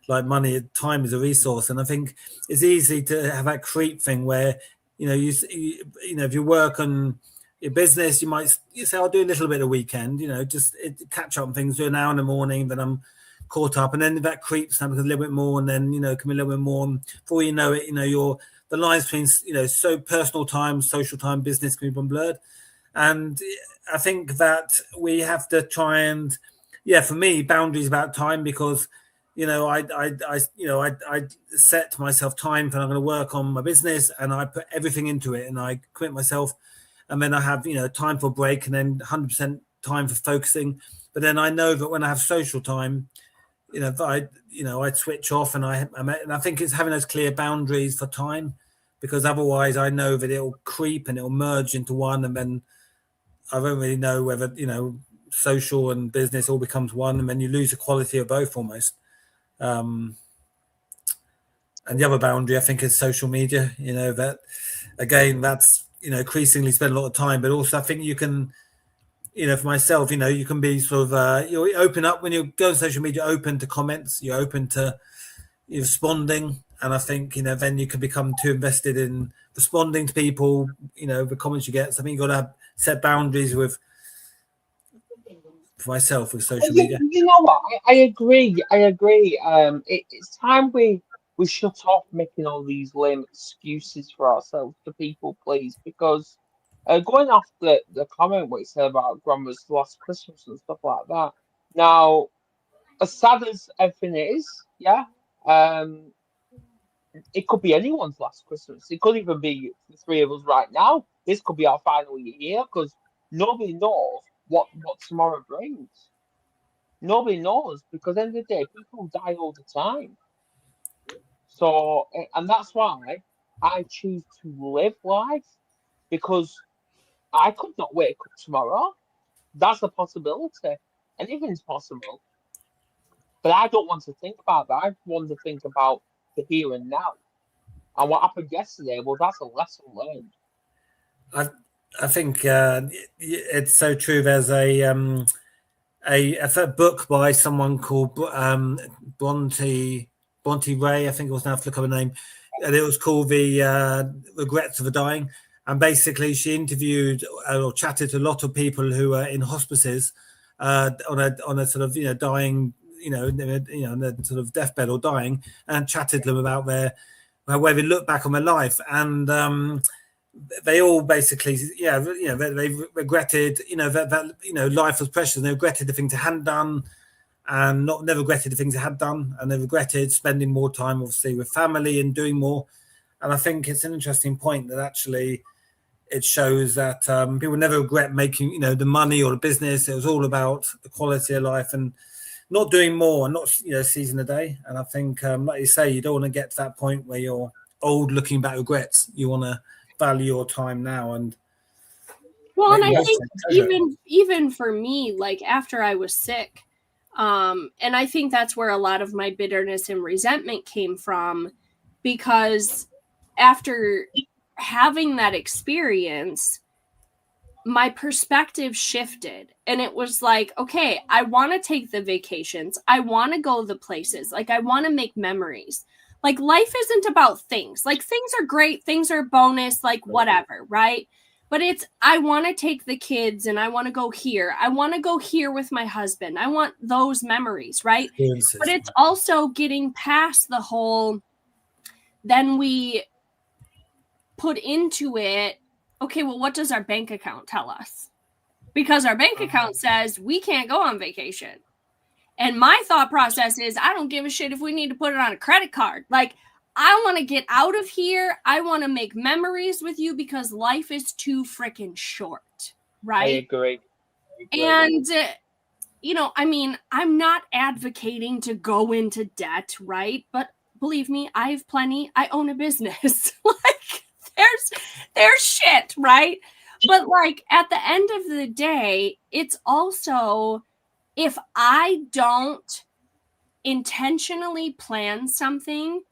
like money, time is a resource. And I think it's easy to have that creep thing where, if you work on your business, you say, I'll do a little bit of weekend, just catch up on things, do an hour in the morning, then I'm caught up. And then that creeps up a little bit more, and then, come a little bit more. And before you know it, the lines between, so personal time, social time, business can be blurred. And I think that we have to try and, for me, boundaries about time, because, I set myself time for I'm going to work on my business, and I put everything into it, and I commit myself, and then I have, time for break, and then 100% time for focusing. But then I know that when I have social time, I switch off, and I think it's having those clear boundaries for time, because otherwise I know that it'll creep and it'll merge into one, and then I don't really know whether social and business all becomes one, and then you lose the quality of both almost. And the other boundary, I think, is social media. That again, that's increasingly spend a lot of time, but also I think you can for myself, you can be sort of, you open up when you go on social media, open to comments, you're open to responding. And I think, then you can become too invested in responding to people, the comments you get. So I think you've got to set boundaries for myself with social media. You know what? I agree. I agree. It's time we shut off making all these lame excuses for ourselves to people, please. Because going off the comment what you said about Grandma's last Christmas and stuff like that. Now, as sad as everything is, yeah, um, it could be anyone's last Christmas. It could even be the three of us right now. This could be our final year because nobody knows what tomorrow brings. Nobody knows because at the end of the day, people die all the time. So, and that's why I choose to live life because I could not wake up tomorrow. That's a possibility. Anything's possible. But I don't want to think about that. I want to think about the here and now. And what happened yesterday, well, that's a lesson learned. I think it's so true. There's a book by someone called Bronte Ray, I think it was, now to look up her name, and it was called The Regrets of the Dying. And basically, she interviewed or chatted to a lot of people who are in hospices on a sort of dying, in a sort of deathbed or dying, and chatted to them about where they look back on their life. And they all basically, they regretted, that life was precious. And they regretted the things they hadn't done, and never regretted the things they had done. And they regretted spending more time, obviously, with family and doing more. And I think it's an interesting point that actually it shows that people never regret making, the money or the business. It was all about the quality of life and not doing more and not, seizing the day. And I think, like you say, you don't want to get to that point where you're old looking back regrets. You want to value your time now. And I think even for me, like after I was sick, and I think that's where a lot of my bitterness and resentment came from, because after having that experience, my perspective shifted, and it was like, okay, I want to take the vacations, I want to go the places, like I want to make memories. Like life isn't about things. Like things are great, things are bonus, like whatever, right? But it's, I want to take the kids and I want to go here. I want to go here with my husband. I want those memories, right? But it's also getting past the whole, then we put into it, okay, well, what does our bank account tell us? Because our bank account says we can't go on vacation. And my thought process is, I don't give a shit if we need to put it on a credit card. Like, I want to get out of here. I want to make memories with you because life is too freaking short, right? I agree. And, I mean, I'm not advocating to go into debt, right? But believe me, I have plenty. I own a business. Like, there's shit, right? But like at the end of the day, it's also, if I don't intentionally plan something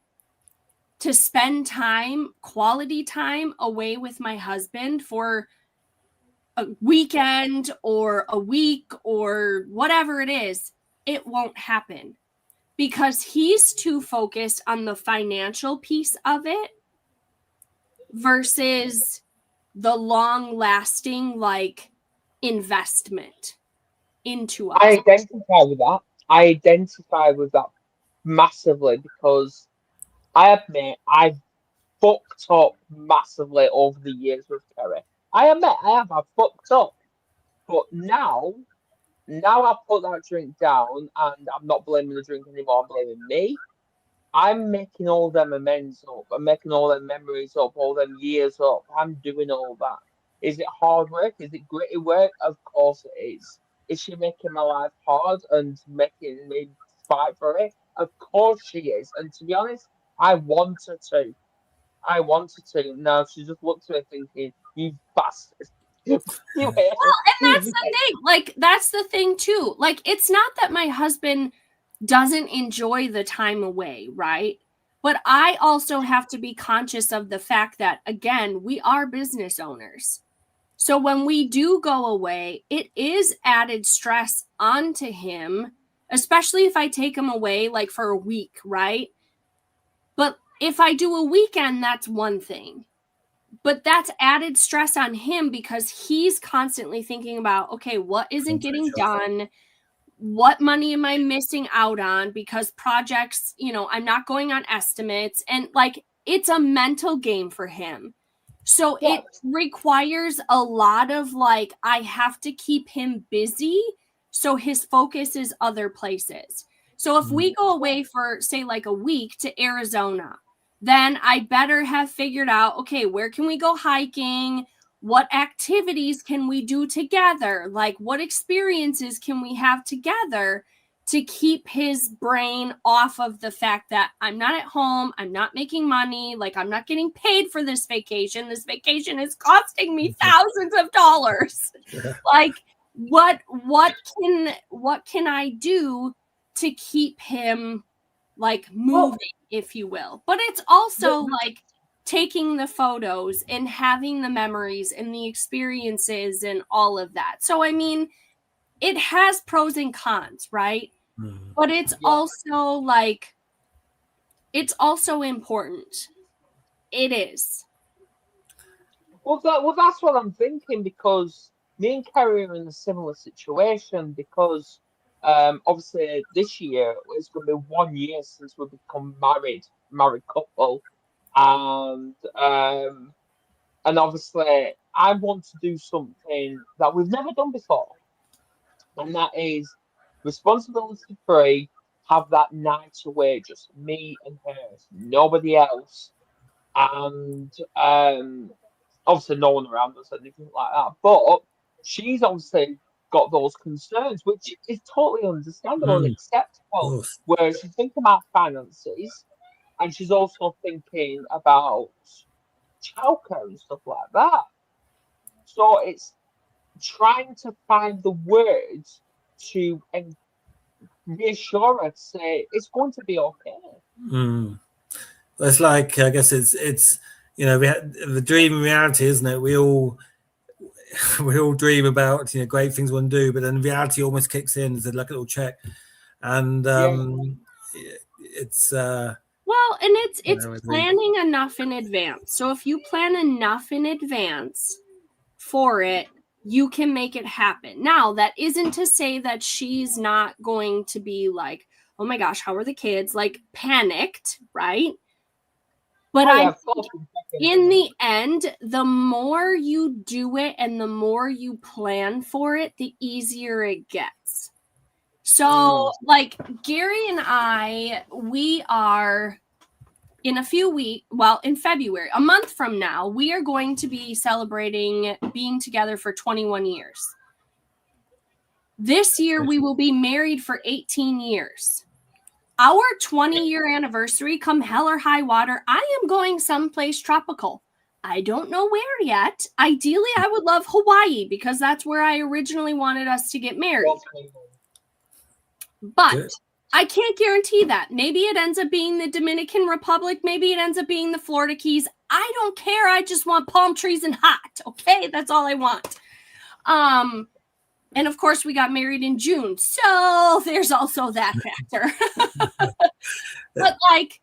to spend time, quality time away with my husband for a weekend or a week or whatever it is, it won't happen because he's too focused on the financial piece of it versus the long-lasting, like, investment into us. I identify with that massively because I admit I've fucked up massively over the years with Kerry. I admit I've fucked up. But now I put that drink down and I'm not blaming the drink anymore, I'm blaming me. I'm making all them amends up. I'm making all them memories up, all them years up. I'm doing all that. Is it hard work? Is it gritty work? Of course it is. Is she making my life hard and making me fight for it? Of course she is. And to be honest, I want her to. I wanted to. Now she just looks at me thinking, you bastard. Well, and that's the thing. Like, that's the thing too. Like, it's not that my husband doesn't enjoy the time away, right? But I also have to be conscious of the fact that, again, we are business owners. So when we do go away, it is added stress onto him, especially if I take him away like for a week, right? But if I do a weekend, that's one thing. But that's added stress on him because he's constantly thinking about, okay, what isn't getting done? What money am I missing out on? Because projects, I'm not going on estimates. And like, it's a mental game for him. So it requires a lot of like, I have to keep him busy so his focus is other places. So if we go away for, say, like a week to Arizona, then I better have figured out, okay, where can we go hiking? What activities can we do together? Like, what experiences can we have together to keep his brain off of the fact that I'm not at home, I'm not making money, like I'm not getting paid for this vacation. This vacation is costing me thousands of dollars. Yeah. Like, what can I do to keep him like moving, if you will? But it's also like taking the photos and having the memories and the experiences and all of that. So, I mean, it has pros and cons, right? But it's also like, it's also important. It is. Well, that's what I'm thinking, because me and Kerry are in a similar situation, because obviously this year it's going to be 1 year since we've become married couple, and obviously I want to do something that we've never done before, and that is responsibility free. Have that night away, just me and her, nobody else, and obviously no one around us or anything like that. But she's obviously got those concerns, which is totally understandable and acceptable. Where she's thinking about finances, and she's also thinking about childcare and stuff like that. So it's trying to find the words to reassure her, to say it's going to be okay. It's like, I guess it's we had the dream and reality, isn't it? We all dream about great things we want to do, but then reality almost kicks in as a like a little check, and it's well, and it's planning enough in advance. So if you plan enough in advance for it, you can make it happen. Now, that isn't to say that she's not going to be like, oh my gosh, how are the kids? Like panicked, right? But in the end, the more you do it and the more you plan for it, the easier it gets. So, like Gary and I, we are in a few weeks, well, in February, a month from now, we are going to be celebrating being together for 21 years. This year, we will be married for 18 years. Our 20-year anniversary, come hell or high water, I am going someplace tropical. I don't know where yet. Ideally, I would love Hawaii because that's where I originally wanted us to get married. But I can't guarantee that. Maybe it ends up being the Dominican Republic. Maybe it ends up being the Florida Keys. I don't care. I just want palm trees and hot. Okay, that's all I want. And of course, we got married in June, so there's also that factor. But like,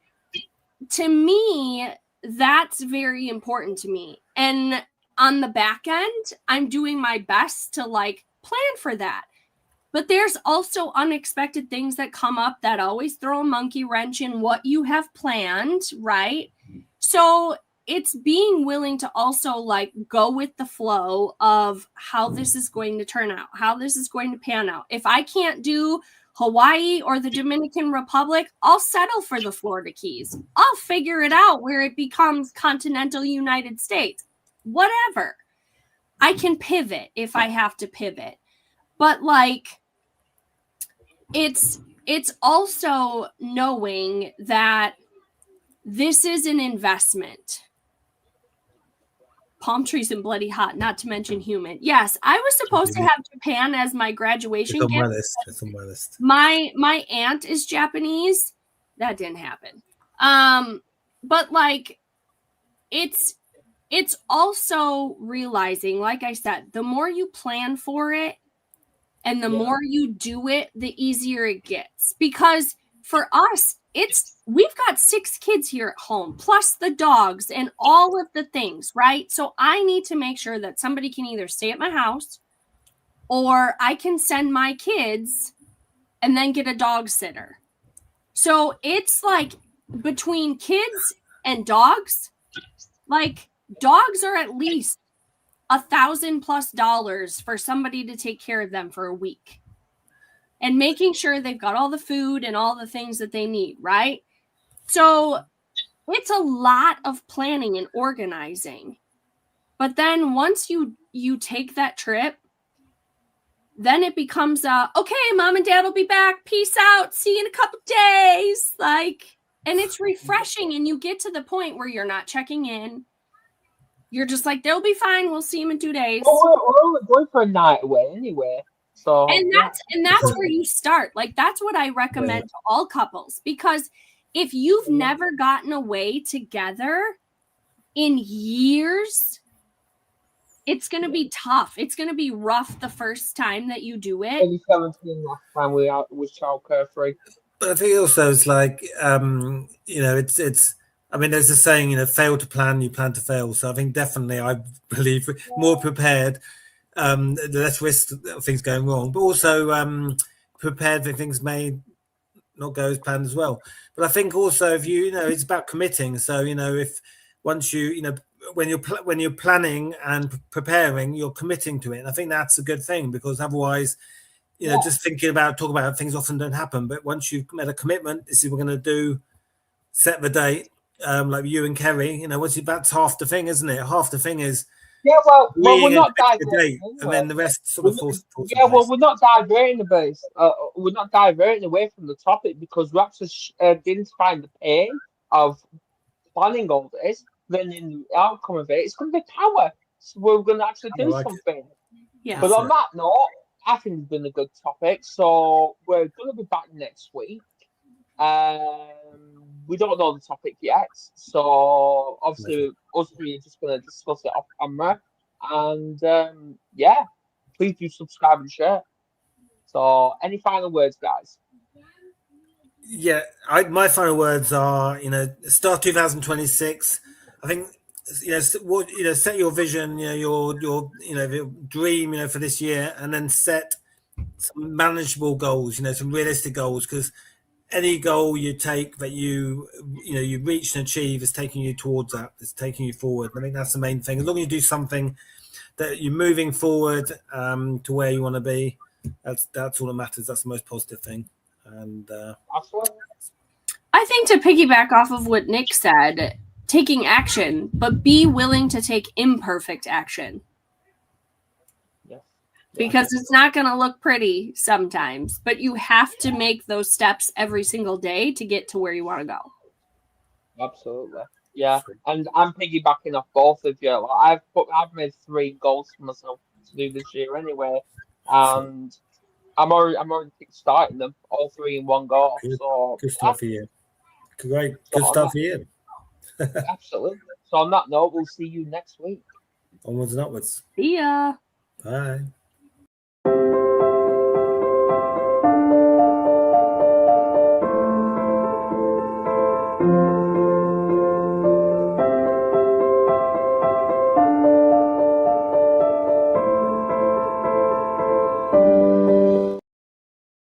to me, that's very important to me. And on the back end, I'm doing my best to like plan for that. But there's also unexpected things that come up that always throw a monkey wrench in what you have planned, right? So it's being willing to also like go with the flow of how this is going to turn out, how this is going to pan out. If I can't do Hawaii or the Dominican Republic, I'll settle for the Florida Keys. I'll figure it out where it becomes continental United States. Whatever. I can pivot if I have to pivot. But like, it's also knowing that this is an investment. Palm trees and bloody hot, not to mention humid. Yes, I was supposed to have Japan as my graduation gift. It's on my list. My aunt is Japanese. That didn't happen. But like, it's it's also realizing, like I said, the more you plan for it and the more you do it, the easier it gets. Because for us, we've got 6 kids here at home, plus the dogs and all of the things, right? So I need to make sure that somebody can either stay at my house or I can send my kids and then get a dog sitter. So it's like between kids and dogs, like dogs are at least $1,000+ for somebody to take care of them for a week. And making sure they've got all the food and all the things that they need, right? So it's a lot of planning and organizing. But then once you take that trip, then it becomes okay, mom and dad will be back. Peace out. See you in a couple days. Like, and it's refreshing. And you get to the point where you're not checking in. You're just like, they'll be fine. We'll see them in 2 days. Well, we're only going for a night away anyway. So and that's where you start. Like, that's what I recommend to all couples, because if you've never gotten away together in years, it's going to be tough. It's going to be rough the first time that you do it. 2017 last time we was childcare free. But I think also it's like, it's. I mean, there's a saying, fail to plan, you plan to fail. So I think definitely, I believe, more prepared, the less risk of things going wrong, but also prepared for things may not go as planned as well. But I think also, if it's about committing. So if once when you're planning and preparing, you're committing to it. And I think that's a good thing, because otherwise, just talking about things often don't happen. But once you've made a commitment, this is what we're going to do, set the date. Like you and Kerry, that's half the thing, isn't it? Half the thing is we're not diverting, and then the rest sort of falls. We're not diverting the base. We're not diverting away from the topic, because we're actually identifying the pain of planning all this. Then in the outcome of it, it's going to be power. So we're going to actually do something. Yeah. But on that note, I think it's been a good topic. So we're going to be back next week. We don't know the topic yet, so obviously us three are just going to discuss it off camera. And please do subscribe and share. So, any final words, guys? Yeah, my final words are, start 2026. I think, set your vision, your dream, for this year, and then set some manageable goals, some realistic goals, because any goal you take that you reach and achieve is taking you towards that. It's taking you forward. I think that's the main thing. As long as you do something that you're moving forward to where you want to be, that's all that matters. That's the most positive thing. And I think, to piggyback off of what Nick said, taking action, but be willing to take imperfect action. Because it's not going to look pretty sometimes, but you have to make those steps every single day to get to where you want to go. Absolutely. Yeah. And I'm piggybacking off both of you. Like, I've made 3 goals for myself to do this year anyway. And I'm already starting them, all 3 in one go. So good stuff for you. Great. Good stuff for you. Absolutely. So on that note, we'll see you next week. Onwards and upwards. See ya. Bye.